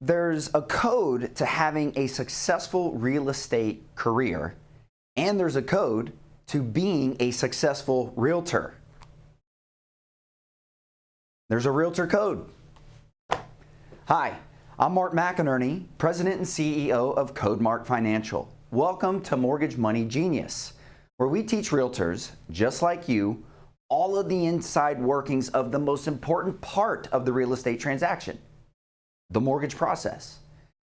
There's a code to having a successful real estate career, and there's a code to being a successful realtor. There's a realtor code. Hi, I'm Mark McInerney, President and CEO of CodeMark Financial. Welcome to Mortgage Money Genius, where we teach realtors, just like you, all of the inside workings of the most important part of the real estate transaction, the mortgage process.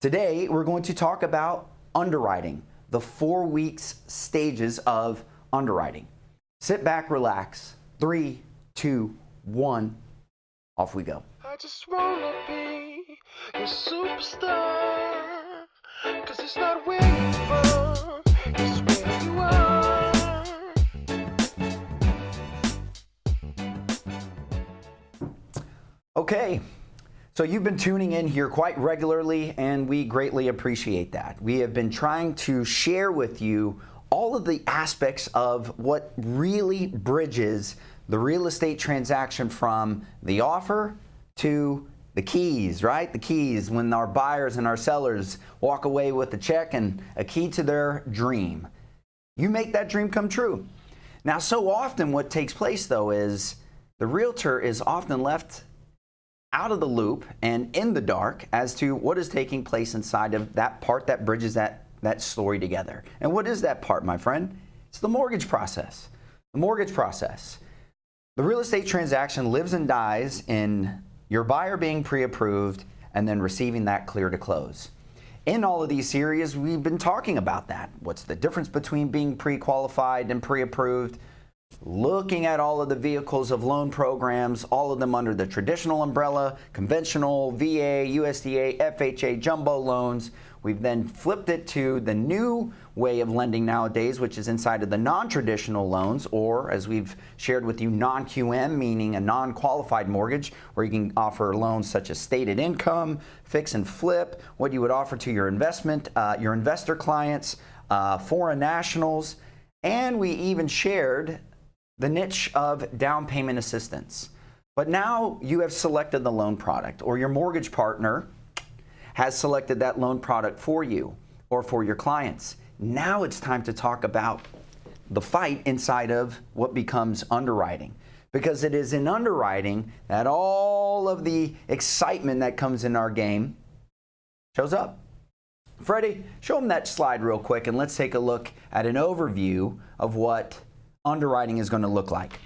Today, we're going to talk about underwriting, the 4 weeks stages of underwriting. Sit back, relax. 3, 2, 1, off we go. I just wanna be your superstar, 'cause it's not where you're from, it's where you are. Okay. So you've been tuning in here quite regularly, and we greatly appreciate that. We have been trying to share with you all of the aspects of what really bridges the real estate transaction from the offer to the keys, right? The keys, when our buyers and our sellers walk away with a check and a key to their dream. You make that dream come true. Now, so often what takes place, though, is the realtor is often left out of the loop and in the dark as to what is taking place inside of that part that bridges that story together. And what is that part, my friend? It's the mortgage process. The mortgage process. The real estate transaction lives and dies in your buyer being pre-approved and then receiving that clear to close. In all of these series, we've been talking about that. What's the difference between being pre-qualified and pre-approved? Looking at all of the vehicles of loan programs, all of them under the traditional umbrella, conventional, VA, USDA, FHA, jumbo loans. We've then flipped it to the new way of lending nowadays, which is inside of the non-traditional loans, or as we've shared with you, non-QM, meaning a non-qualified mortgage, where you can offer loans such as stated income, fix and flip, what you would offer to your your investor clients, foreign nationals, and we even shared the niche of down payment assistance. But now you have selected the loan product, or your mortgage partner has selected that loan product for you or for your clients. Now it's time to talk about the fight inside of what becomes underwriting, because it is in underwriting that all of the excitement that comes in our game shows up. Freddie, show them that slide real quick and let's take a look at an overview of what underwriting is going to look like.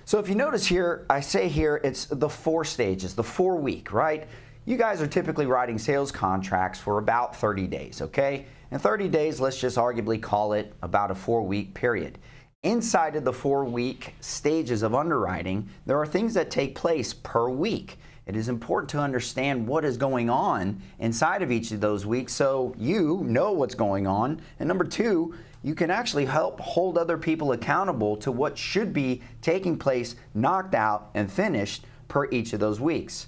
So if you notice here, I say here it's the 4 stages, the 4 week, right? You guys are typically writing sales contracts for about 30 days, okay? And 30 days, let's just arguably call it about a 4-week period. Inside of the 4-week stages of underwriting, there are things that take place per week. It is important to understand what is going on inside of each of those weeks so you know what's going on. And number 2, you can actually help hold other people accountable to what should be taking place, knocked out, and finished per each of those weeks.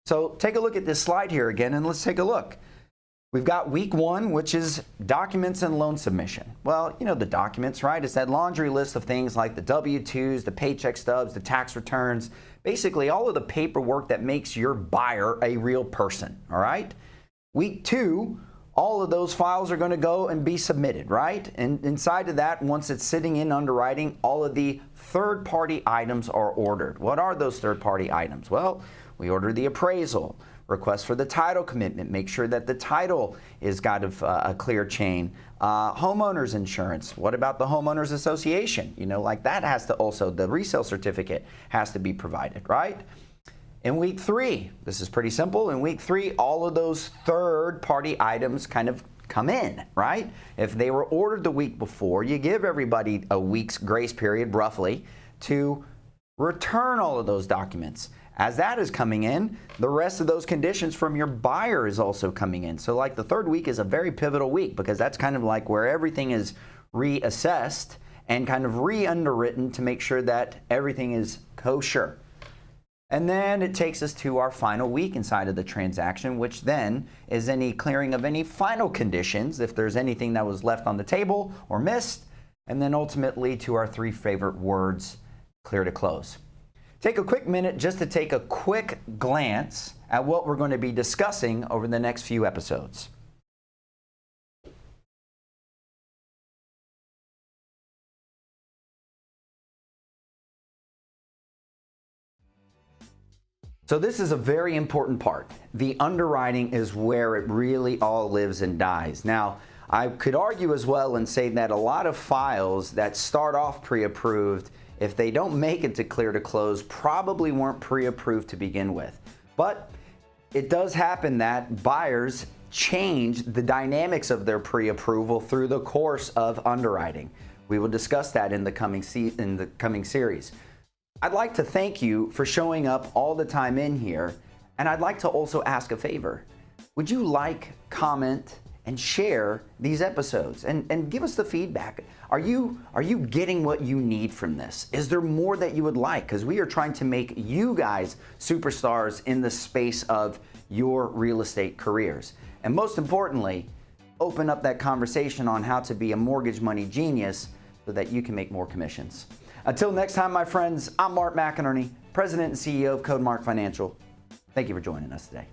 So take a look at this slide here again, and let's take a look. We've got week 1, which is documents and loan submission. Well, you know the documents, right? It's that laundry list of things like the W-2s, the paycheck stubs, the tax returns, basically all of the paperwork that makes your buyer a real person, all right? Week 2, all of those files are going to go and be submitted, right? And inside of that, once it's sitting in underwriting, all of the third-party items are ordered. What are those third-party items? Well, we order the appraisal, request for the title commitment, make sure that the title is got a clear chain. Homeowners insurance, what about the Homeowners Association? You know, like that has to also, the resale certificate has to be provided, right? In week 3, this is pretty simple. In week 3, all of those third-party items kind of come in, right? If they were ordered the week before, you give everybody a week's grace period, roughly, to return all of those documents. As that is coming in, the rest of those conditions from your buyer is also coming in. So like the 3rd week is a very pivotal week because that's kind of like where everything is reassessed and kind of re-underwritten to make sure that everything is kosher. And then it takes us to our final week inside of the transaction, which then is any clearing of any final conditions, if there's anything that was left on the table or missed, and then ultimately to our 3 favorite words, clear to close. take a quick minute just to take a quick glance at what we're going to be discussing over the next few episodes. So this is a very important part. The underwriting is where it really all lives and dies. Now, I could argue as well and say that a lot of files that start off pre-approved, if they don't make it to clear to close, probably weren't pre-approved to begin with. But it does happen that buyers change the dynamics of their pre-approval through the course of underwriting. We will discuss that in the coming series. I'd like to thank you for showing up all the time in here, and I'd like to also ask a favor. Would you like, comment, and share these episodes and give us the feedback? Are you getting what you need from this? Is there more that you would like? Because we are trying to make you guys superstars in the space of your real estate careers. And most importantly, open up that conversation on how to be a mortgage money genius so that you can make more commissions. Until next time, my friends, I'm Mark McInerney, President and CEO of CodeMark Financial. Thank you for joining us today.